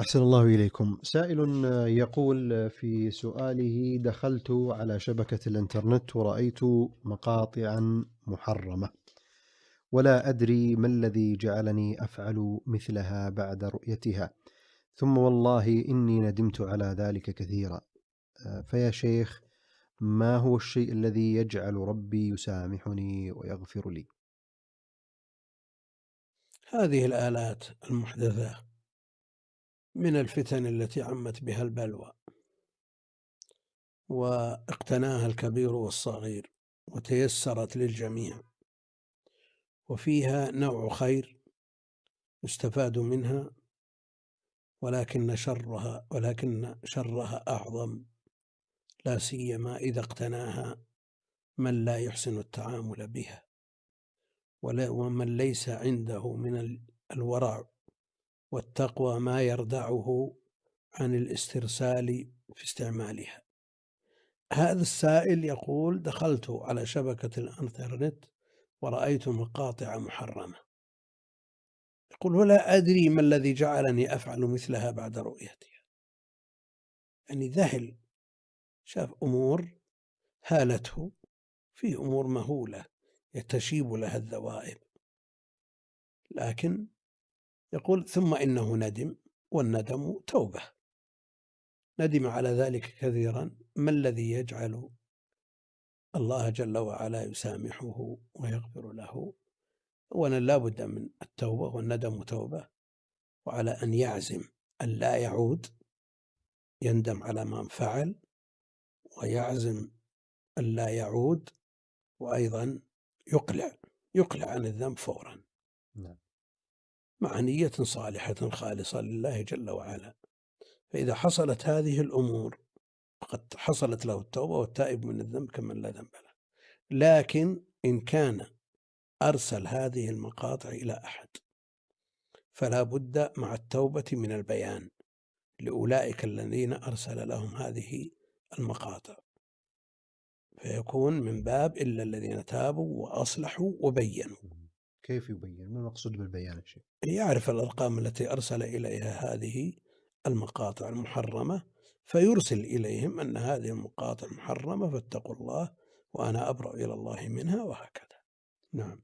أحسن الله إليكم. سائل يقول في سؤاله: دخلت على شبكة الإنترنت ورأيت مقاطعا محرمة، ولا أدري ما الذي جعلني أفعل مثلها بعد رؤيتها، ثم والله إني ندمت على ذلك كثيرا. فيا شيخ، ما هو الشيء الذي يجعل ربي يسامحني ويغفر لي؟ هذه الآلات المحدثة من الفتن التي عمت بها البلوى واقتناها الكبير والصغير وتيسرت للجميع، وفيها نوع خير يستفاد منها، ولكن شرها أعظم، لا سيما إذا اقتناها من لا يحسن التعامل بها ومن ليس عنده من الورع والتقوى ما يردعه عن الاسترسال في استعمالها. هذا السائل يقول: دخلت على شبكة الإنترنت ورأيت مقاطع محرمة، يقول ولا أدري ما الذي جعلني أفعل مثلها بعد رؤيتها. يعني ذهل، شاف أمور هالته، في أمور مهولة يتشيب لها الذوائب، لكن يقول ثم إنه ندم، والندم توبة، ندم على ذلك كثيرا. ما الذي يجعل الله جل وعلا يسامحه ويغفر له؟ أولا لا بد من التوبة، والندم توبة، وعلى أن يعزم أن لا يعود، يندم على ما فعل ويعزم أن لا يعود، وأيضا يقلع عن الذنب فورا نعم. مع نية صالحة خالصة لله جل وعلا. فإذا حصلت هذه الأمور فقد حصلت له التوبة، والتائب من الذنب كمن لا ذنب له. لكن إن كان أرسل هذه المقاطع إلى أحد فلا بد مع التوبة من البيان لأولئك الذين أرسل لهم هذه المقاطع، فيكون من باب إلا الذين تابوا وأصلحوا وبينوا. كيف يبين؟ ما المقصود بالبيان يا شيخ؟ يعرف الأرقام التي أرسل إليها هذه المقاطع المحرمة، فيرسل إليهم أن هذه المقاطع محرمة فاتقوا الله وأنا أبرأ إلى الله منها، وهكذا. نعم.